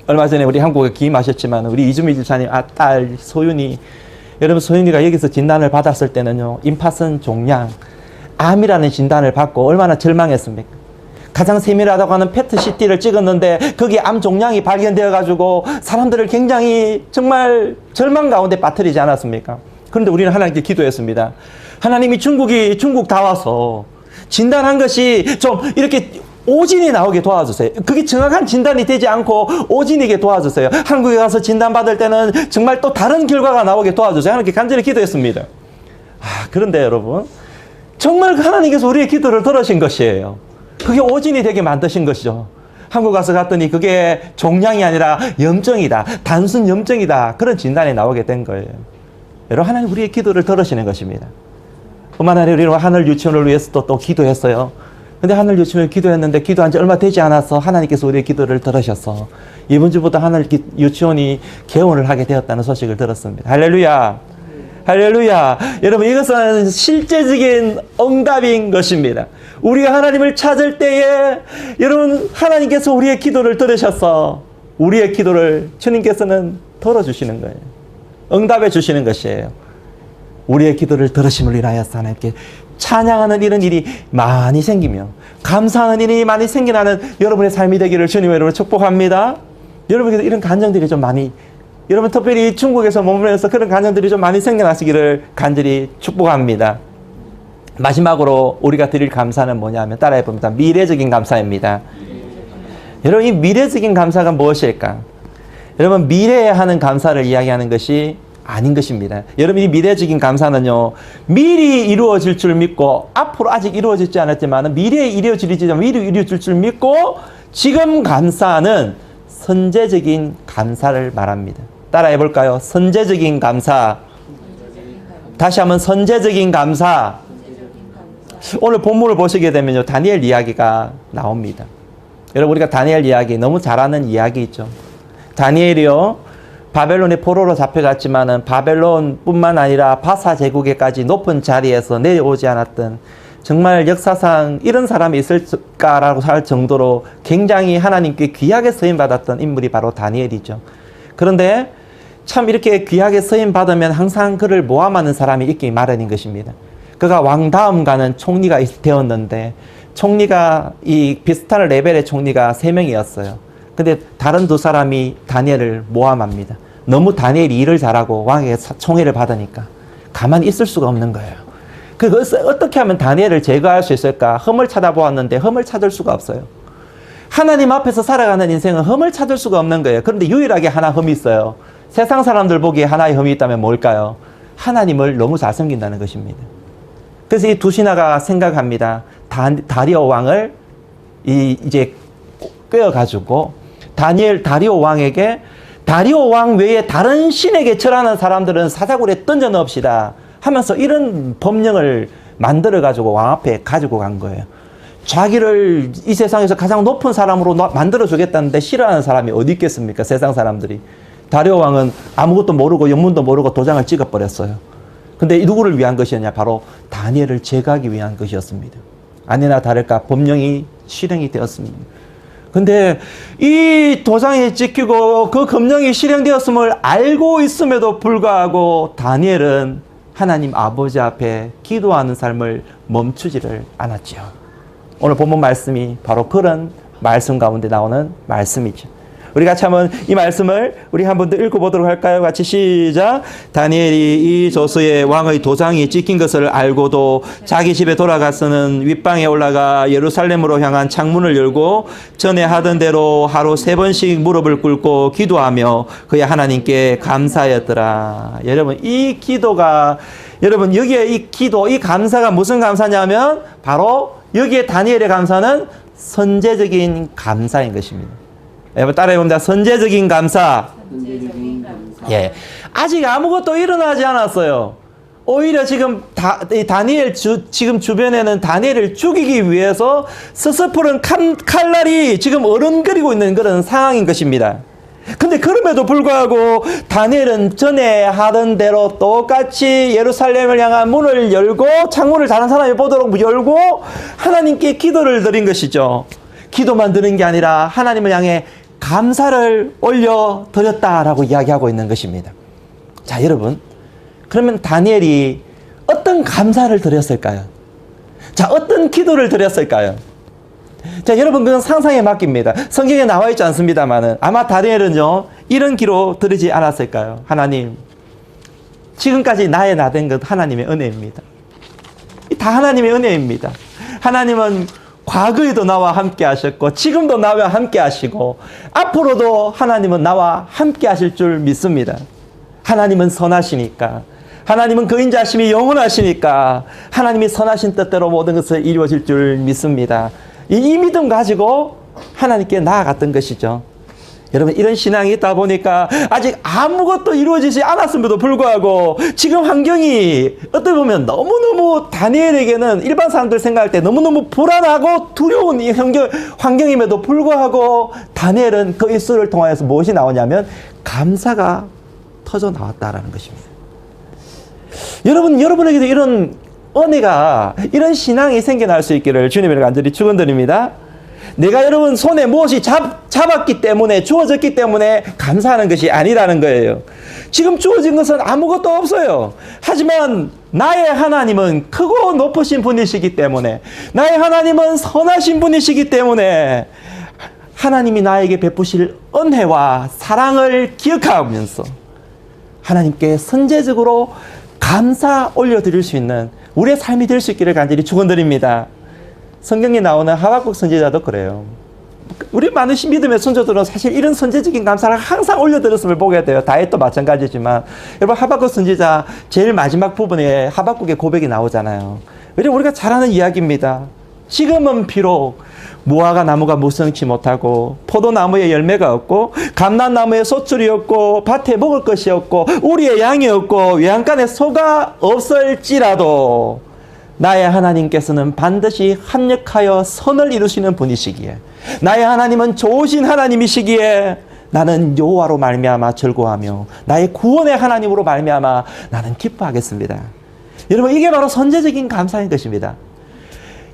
얼마 전에 우리 한국에 기임하셨지만 우리 이주미 집사님 딸 소윤이, 여러분 소윤이가 여기서 진단을 받았을 때는요, 임파선 종양, 암이라는 진단을 받고 얼마나 절망했습니까? 가장 세밀하다고 하는 PET-CT를 찍었는데 거기에 암 종양이 발견되어 가지고 사람들을 굉장히 정말 절망 가운데 빠뜨리지 않았습니까? 그런데 우리는 하나님께 기도했습니다. 하나님이 중국 다 와서 진단한 것이 좀 이렇게 오진이 나오게 도와주세요. 그게 정확한 진단이 되지 않고 오진이게 도와주세요. 한국에 가서 진단받을 때는 정말 또 다른 결과가 나오게 도와주세요. 하나님께 간절히 기도했습니다. 그런데 여러분, 정말 하나님께서 우리의 기도를 들으신 것이에요. 그게 오진이 되게 만드신 것이죠. 한국 가서 갔더니 그게 종양이 아니라 염증이다. 단순 염증이다. 그런 진단이 나오게 된 거예요. 여러분, 하나님 우리의 기도를 들으시는 것입니다. 뿐만 아니라 우리는 하늘 유치원을 위해서 또 기도했어요. 근데 하늘 유치원을 기도했는데 기도한 지 얼마 되지 않아서 하나님께서 우리의 기도를 들으셔서 이번 주부터 하늘 유치원이 개원을 하게 되었다는 소식을 들었습니다. 할렐루야. 할렐루야. 여러분, 이것은 실제적인 응답인 것입니다. 우리가 하나님을 찾을 때에 여러분, 하나님께서 우리의 기도를 들으셔서 우리의 기도를 주님께서는 들어주시는 거예요. 응답해 주시는 것이에요. 우리의 기도를 들으심을 인하여서 하나님께 찬양하는 이런 일이 많이 생기며 감사하는 일이 많이 생기는 여러분의 삶이 되기를 주님의 이름으로 축복합니다. 여러분께서 이런 간증들이 좀 많이, 여러분 특별히 중국에서 머무르면서 그런 간증들이 좀 많이 생겨나시기를 간절히 축복합니다. 마지막으로 우리가 드릴 감사는 뭐냐면 따라해 봅니다. 미래적인 감사입니다. 여러분, 이 미래적인 감사가 무엇일까? 여러분, 미래에 하는 감사를 이야기하는 것이 아닌 것입니다. 여러분, 이 미래적인 감사는요, 미리 이루어질 줄 믿고, 앞으로 아직 이루어지지 않았지만 미래에 이루어질 줄 믿고, 지금 감사는 선제적인 감사를 말합니다. 따라해 볼까요? 선제적인 감사. 다시 한번 선제적인 감사. 오늘 본문을 보시게 되면요, 다니엘 이야기가 나옵니다. 여러분, 우리가 다니엘 이야기 너무 잘 아는 이야기죠. 다니엘이요, 바벨론의 포로로 잡혀갔지만은 바벨론뿐만 아니라 바사 제국에까지 높은 자리에서 내려오지 않았던, 정말 역사상 이런 사람이 있을까라고 할 정도로 굉장히 하나님께 귀하게 쓰임받았던 인물이 바로 다니엘이죠. 그런데 참 이렇게 귀하게 쓰임받으면 항상 그를 모함하는 사람이 있기 마련인 것입니다. 그가 왕 다음 가는 총리가 되었는데, 총리가 이 비슷한 레벨의 총리가 3명이었어요. 근데 다른 2사람이 다니엘을 모함합니다. 너무 다니엘이 일을 잘하고 왕에게 총애를 받으니까 가만히 있을 수가 없는 거예요. 그래서 어떻게 하면 다니엘을 제거할 수 있을까? 흠을 찾아보았는데 흠을 찾을 수가 없어요. 하나님 앞에서 살아가는 인생은 흠을 찾을 수가 없는 거예요. 그런데 유일하게 하나 흠이 있어요. 세상 사람들 보기에 하나의 흠이 있다면 뭘까요? 하나님을 너무 잘 섬긴다는 것입니다. 그래서 이 두 신하가 생각합니다. 다리오 왕을 이제 꿰어가지고 다리오 왕에게, 다리오 왕 외에 다른 신에게 절하는 사람들은 사자굴에 던져 넣읍시다 하면서 이런 법령을 만들어가지고 왕 앞에 가지고 간 거예요. 자기를 이 세상에서 가장 높은 사람으로 만들어주겠다는데 싫어하는 사람이 어디 있겠습니까? 세상 사람들이. 다리오 왕은 아무것도 모르고 영문도 모르고 도장을 찍어버렸어요. 근데 누구를 위한 것이었냐? 바로 다니엘을 제거하기 위한 것이었습니다. 아니나 다를까 법령이 실행이 되었습니다. 근데 이 도장이 찍히고 그 검령이 실행되었음을 알고 있음에도 불구하고 다니엘은 하나님 아버지 앞에 기도하는 삶을 멈추지를 않았지요. 오늘 본문 말씀이 바로 그런 말씀 가운데 나오는 말씀이죠. 우리 같이 한번 이 말씀을 우리 한 번 더 읽어보도록 할까요? 같이 시작. 다니엘이 이 조서에 왕의 도장이 찍힌 것을 알고도 자기 집에 돌아가서는 윗방에 올라가 예루살렘으로 향한 창문을 열고 전에 하던 대로 하루 3번씩 무릎을 꿇고 기도하며 그의 하나님께 감사하였더라. 여러분, 이 기도가, 여러분 여기에 이 기도, 이 감사가 무슨 감사냐면 바로 여기에 다니엘의 감사는 선제적인 감사인 것입니다. 여러분 따라해봅니다. 선제적인 감사. 예, 아직 아무것도 일어나지 않았어요. 오히려 지금 다니엘 지금 주변에는 다니엘을 죽이기 위해서 스스푸른 칼날이 지금 어른거리고 있는 그런 상황인 것입니다. 근데 그럼에도 불구하고 다니엘은 전에 하던 대로 똑같이 예루살렘을 향한 문을 열고 창문을 다른 사람이 보도록 열고 하나님께 기도를 드린 것이죠. 기도만 드린 게 아니라 하나님을 향해 감사를 올려드렸다라고 이야기하고 있는 것입니다. 자, 여러분, 그러면 다니엘이 어떤 감사를 드렸을까요? 자, 어떤 기도를 드렸을까요? 자, 여러분, 그건 상상에 맡깁니다. 성경에 나와 있지 않습니다만은 아마 다니엘은요, 이런 기도 드리지 않았을까요? 하나님, 지금까지 나의 나된 것 하나님의 은혜입니다. 다 하나님의 은혜입니다. 하나님은 과거에도 나와 함께 하셨고, 지금도 나와 함께 하시고, 앞으로도 하나님은 나와 함께 하실 줄 믿습니다. 하나님은 선하시니까, 하나님은 그 인자하심이 영원하시니까, 하나님이 선하신 뜻대로 모든 것을 이루어질 줄 믿습니다. 이 믿음 가지고 하나님께 나아갔던 것이죠. 여러분, 이런 신앙이 있다 보니까 아직 아무것도 이루어지지 않았음에도 불구하고 지금 환경이 어떻게 보면 너무너무 다니엘에게는 일반 사람들 생각할 때 너무너무 불안하고 두려운 이 환경임에도 불구하고 다니엘은 그 입술을 통하여서 무엇이 나오냐면 감사가 터져 나왔다라는 것입니다. 여러분에게도 이런 은혜가, 이런 신앙이 생겨날 수 있기를 주님을 간절히 축원드립니다. 내가 여러분 손에 무엇이 잡았기 때문에, 주어졌기 때문에 감사하는 것이 아니라는 거예요. 지금 주어진 것은 아무것도 없어요. 하지만 나의 하나님은 크고 높으신 분이시기 때문에, 나의 하나님은 선하신 분이시기 때문에 하나님이 나에게 베푸실 은혜와 사랑을 기억하면서 하나님께 선제적으로 감사 올려드릴 수 있는 우리의 삶이 될 수 있기를 간절히 축원드립니다. 성경에 나오는 하박국 선지자도 그래요. 우리 많은 믿음의 선조들은 사실 이런 선제적인 감사를 항상 올려드렸음을 보게 돼요. 다윗도 마찬가지지만, 여러분, 하박국 선지자 제일 마지막 부분에 하박국의 고백이 나오잖아요. 우리가 잘 아는 이야기입니다. 지금은 비록 무화과 나무가 무성치 못하고, 포도나무에 열매가 없고, 감람나무에 소출이 없고, 밭에 먹을 것이 없고, 우리의 양이 없고, 외양간에 소가 없을지라도 나의 하나님께서는 반드시 합력하여 선을 이루시는 분이시기에, 나의 하나님은 좋으신 하나님이시기에 나는 여호와로 말미암아 즐거워하며 나의 구원의 하나님으로 말미암아 나는 기뻐하겠습니다. 여러분, 이게 바로 선제적인 감사인 것입니다.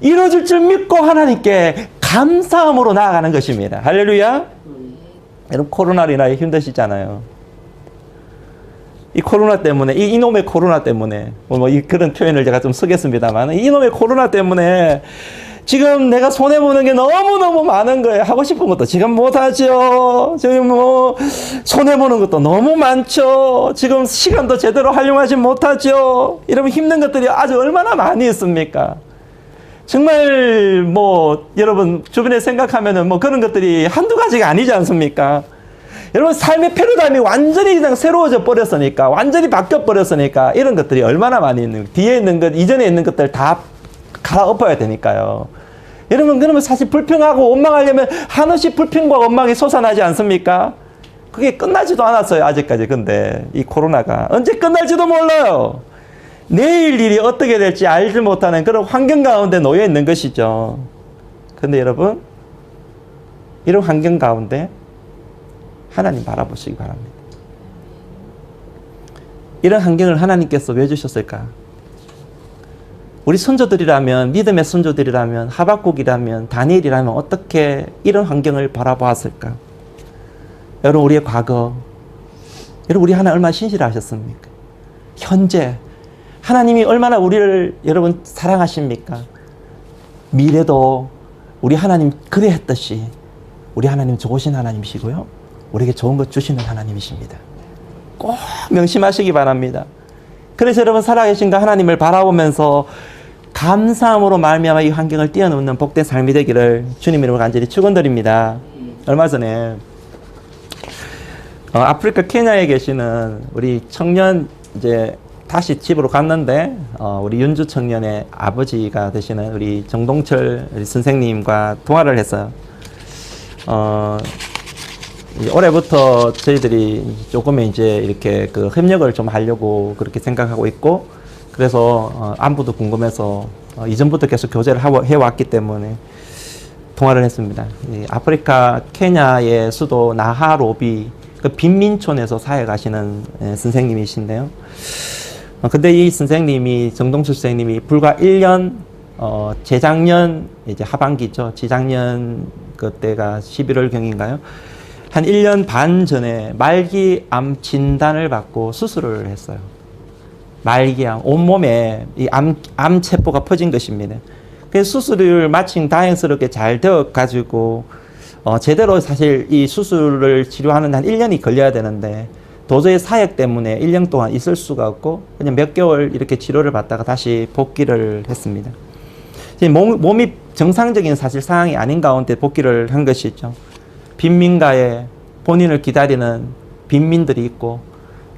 이루어질 줄 믿고 하나님께 감사함으로 나아가는 것입니다. 할렐루야. 여러분, 코로나로 인하여 힘드시잖아요. 이 코로나 때문에, 이놈의 코로나 때문에, 그런 표현을 제가 좀 쓰겠습니다만, 이놈의 코로나 때문에 지금 내가 손해보는 게 너무너무 많은 거예요. 하고 싶은 것도 지금 못하죠. 지금 손해보는 것도 너무 많죠. 지금 시간도 제대로 활용하지 못하죠. 여러분, 힘든 것들이 아주 얼마나 많이 있습니까? 정말 여러분 주변에 생각하면은 그런 것들이 한두 가지가 아니지 않습니까? 여러분, 삶의 패러다임이 완전히 그냥 새로워져 버렸으니까, 완전히 바뀌어 버렸으니까 이런 것들이 얼마나 많이 있는, 뒤에 있는 것, 이전에 있는 것들 다 갈아엎어야 되니까요. 여러분, 그러면 사실 불평하고 원망하려면 한없이 불평과 원망이 솟아나지 않습니까? 그게 끝나지도 않았어요, 아직까지. 근데 이 코로나가 언제 끝날지도 몰라요. 내일 일이 어떻게 될지 알지 못하는 그런 환경 가운데 놓여 있는 것이죠. 근데 여러분, 이런 환경 가운데 하나님 바라보시기 바랍니다. 이런 환경을 하나님께서 왜 주셨을까? 우리 선조들이라면, 믿음의 선조들이라면, 하박국이라면, 다니엘이라면 어떻게 이런 환경을 바라보았을까? 여러분, 우리의 과거, 여러분, 우리 하나님 얼마나 신실하셨습니까? 현재 하나님이 얼마나 우리를 여러분 사랑하십니까? 미래도 우리 하나님 그래 했듯이 우리 하나님 좋으신 하나님이시고요, 우리에게 좋은 것 주시는 하나님이십니다. 꼭 명심하시기 바랍니다. 그래서 여러분, 살아계신 그 하나님을 바라보면서 감사함으로 말미암아 이 환경을 뛰어넘는 복된 삶이 되기를 주님 이름으로 간절히 축원드립니다. 얼마 전에 아프리카 케냐에 계시는 우리 청년, 이제 다시 집으로 갔는데 우리 윤주 청년의 아버지가 되시는 우리 정동철 우리 선생님과 통화를 했어요. 올해부터 저희들이 조금 이제 이렇게 그 협력을 좀 하려고 그렇게 생각하고 있고, 그래서 안부도 궁금해서 이전부터 계속 교제를 해왔기 때문에 통화를 했습니다. 아프리카 케냐의 수도 나하로비 그 빈민촌에서 사역하시는 선생님이신데요. 근데 이 선생님이, 정동철 선생님이 불과 1년, 재작년 이제 하반기죠. 재작년 그때가 11월경인가요? 한 1년 반 전에 말기암 진단을 받고 수술을 했어요. 말기암, 온몸에 이 암세포가 퍼진 것입니다. 그래서 수술을 마침 다행스럽게 잘 되어가지고, 제대로 사실 이 수술을 치료하는 한 1년이 걸려야 되는데, 도저히 사역 때문에 1년 동안 있을 수가 없고, 그냥 몇 개월 이렇게 치료를 받다가 다시 복귀를 했습니다. 몸이 정상적인 사실 상황이 아닌 가운데 복귀를 한 것이죠. 빈민가에 본인을 기다리는 빈민들이 있고,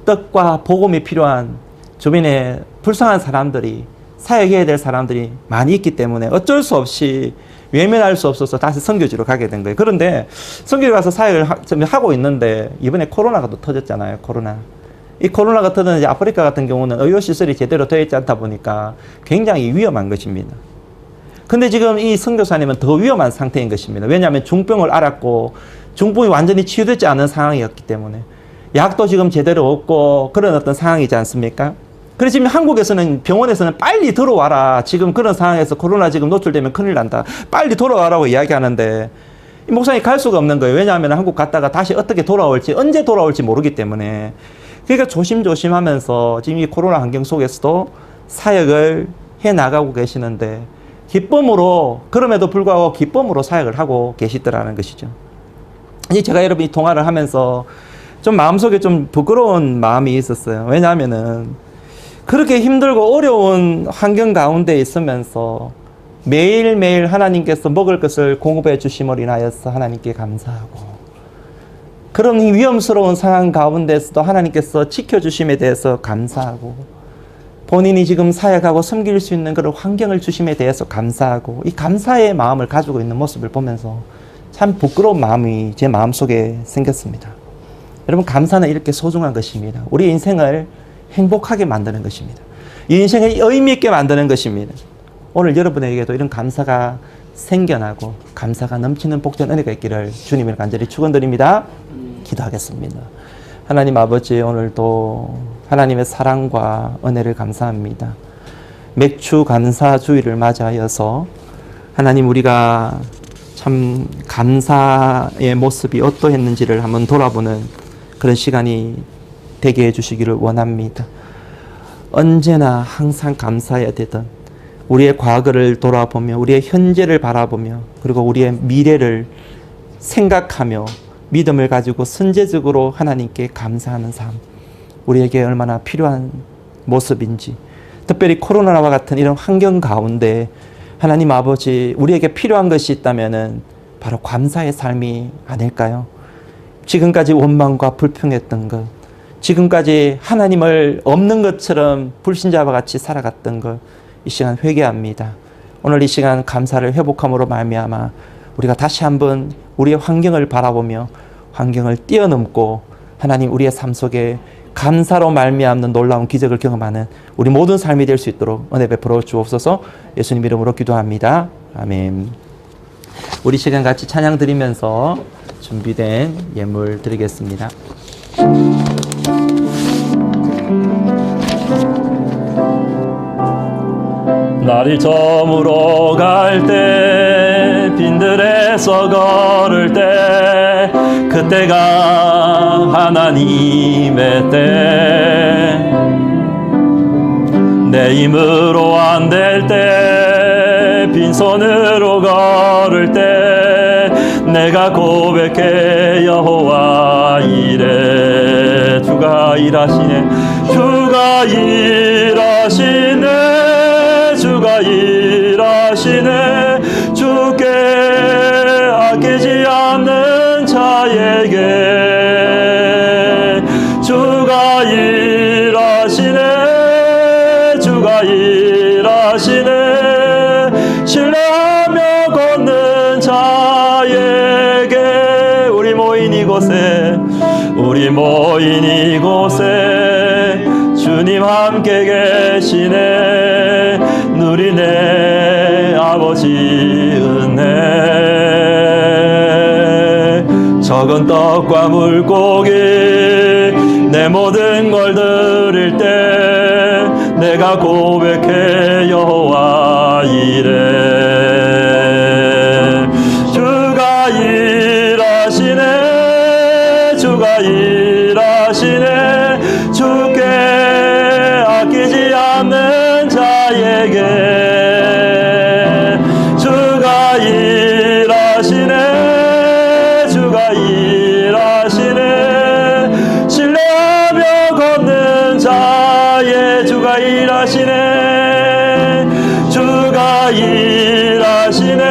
떡과 복음이 필요한 주변에 불쌍한 사람들이, 사역해야 될 사람들이 많이 있기 때문에 어쩔 수 없이 외면할 수 없어서 다시 선교지로 가게 된 거예요. 그런데 선교지 가서 사역을 하고 있는데 이번에 코로나가 또 터졌잖아요. 이 코로나가 터졌는데 아프리카 같은 경우는 의료시설이 제대로 되어 있지 않다 보니까 굉장히 위험한 것입니다. 근데 지금 이 선교사님은 더 위험한 상태인 것입니다. 왜냐하면 중병을 앓았고 중풍이 완전히 치유되지 않은 상황이었기 때문에 약도 지금 제대로 없고 그런 어떤 상황이지 않습니까? 그래서 지금 한국에서는 병원에서는 빨리 들어와라. 지금 그런 상황에서 코로나 지금 노출되면 큰일 난다. 빨리 돌아와라고 이야기하는데 이 목사님이 갈 수가 없는 거예요. 왜냐하면 한국 갔다가 다시 어떻게 돌아올지, 언제 돌아올지 모르기 때문에. 그러니까 조심조심 하면서 지금 이 코로나 환경 속에서도 사역을 해 나가고 계시는데 기쁨으로, 그럼에도 불구하고 기쁨으로 사역을 하고 계시더라는 것이죠. 제가 여러분이 통화를 하면서 좀 마음속에 좀 부끄러운 마음이 있었어요. 왜냐하면은 그렇게 힘들고 어려운 환경 가운데 있으면서 매일매일 하나님께서 먹을 것을 공급해 주심을 인하여서 하나님께 감사하고, 그런 위험스러운 상황 가운데서도 하나님께서 지켜주심에 대해서 감사하고, 본인이 지금 사역하고 섬길 수 있는 그런 환경을 주심에 대해서 감사하고, 이 감사의 마음을 가지고 있는 모습을 보면서 참 부끄러운 마음이 제 마음속에 생겼습니다. 여러분, 감사는 이렇게 소중한 것입니다. 우리 인생을 행복하게 만드는 것입니다. 이 인생을 의미 있게 만드는 것입니다. 오늘 여러분에게도 이런 감사가 생겨나고 감사가 넘치는 복된 은혜가 있기를 주님을 간절히 축원드립니다. 기도하겠습니다. 하나님 아버지, 오늘도 하나님의 사랑과 은혜를 감사합니다. 맥주 감사 주일을 맞이하여서 하나님, 우리가 참 감사의 모습이 어떠했는지를 한번 돌아보는 그런 시간이 되게 해주시기를 원합니다. 언제나 항상 감사해야 되던 우리의 과거를 돌아보며, 우리의 현재를 바라보며, 그리고 우리의 미래를 생각하며 믿음을 가지고 선제적으로 하나님께 감사하는 삶, 우리에게 얼마나 필요한 모습인지, 특별히 코로나와 같은 이런 환경 가운데 하나님 아버지, 우리에게 필요한 것이 있다면은 바로 감사의 삶이 아닐까요? 지금까지 원망과 불평했던 것, 지금까지 하나님을 없는 것처럼 불신자와 같이 살아갔던 것, 이 시간 회개합니다. 오늘 이 시간 감사를 회복함으로 말미암아 우리가 다시 한번 우리의 환경을 바라보며 환경을 뛰어넘고 하나님, 우리의 삶 속에 감사로 말미암는 놀라운 기적을 경험하는 우리 모든 삶이 될 수 있도록 은혜 베풀어 주옵소서. 예수님 이름으로 기도합니다. 아멘. 우리 시간 같이 찬양 드리면서 준비된 예물 드리겠습니다. 날이 저물어 갈 때, 빈들에서 걸을 때, 그때가 하나님의 때. 내 힘으로 안 될 때, 빈손으로 걸을 때, 내가 고백해 여호와 이래. 주가 일하시네, 주가 일하시네, 주가 일하시네. 주께 아끼지 않는 자에게 주가 일하시네, 주가 일하시네. 신뢰하며 걷는 자에게 우리 모인 이곳에, 우리 모인 이곳에 주님 함께 계시네. 누리네 아버지 은혜. 적은 떡과 물고기 내 모든 걸 드릴 때, 내가 고백해 여호와 이래. 주가 일하시네, 주가 일하시네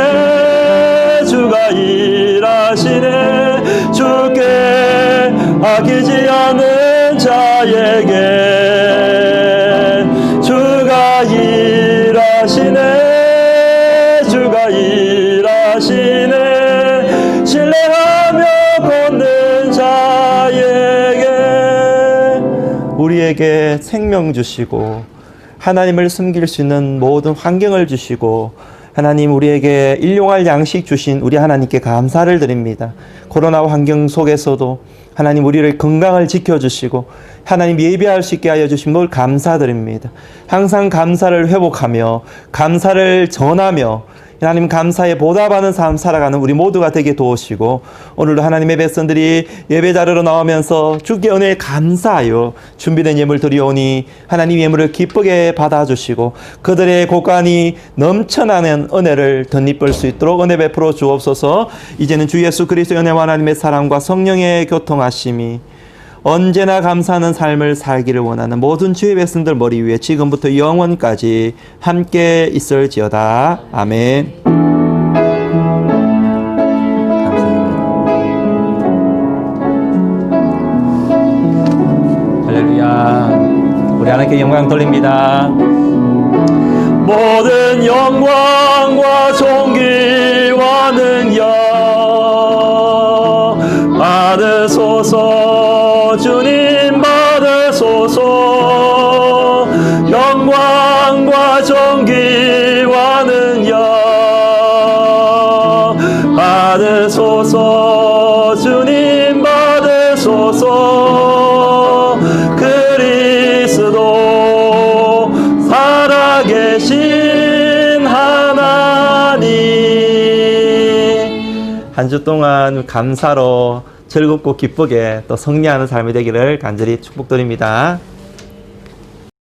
주가 일하시네 주께 아끼지 않는 자에게 주가 일하시네 주가 일하시네 신뢰하며 걷는 자에게 우리에게 생명 주시고 하나님을 섬길 수 있는 모든 환경을 주시고 하나님 우리에게 일용할 양식 주신 우리 하나님께 감사를 드립니다. 코로나 환경 속에서도 하나님 우리를 건강을 지켜주시고 하나님 예배할 수 있게 하여 주신 걸 감사드립니다. 항상 감사를 회복하며 감사를 전하며 하나님 감사에 보답하는 삶 살아가는 우리 모두가 되게 도우시고 오늘도 하나님의 백성들이 예배 자리로 나오면서 주께 은혜에 감사하여 준비된 예물 드리오니 하나님 예물을 기쁘게 받아주시고 그들의 곳간이 넘쳐나는 은혜를 덧입을 수 있도록 은혜 베풀어 주옵소서. 이제는 주 예수 그리스도의 은혜와 하나님의 사랑과 성령의 교통하심이 언제나 감사하는 삶을 살기를 원하는 모든 주의 백성들 머리 위에 지금부터 영원까지 함께 있을지어다. 아멘. 감사합니다. 할렐루야. 우리 하나님께 영광 돌립니다. 모든 영광과 존귀와 능력 받으소서. 주님 받으소서. 영광과 존귀와 능력 받으소서. 주님 받으소서. 그리스도 살아계신 하나님 한 주 동안 감사로 즐겁고 기쁘게 또 승리하는 삶이 되기를 간절히 축복드립니다.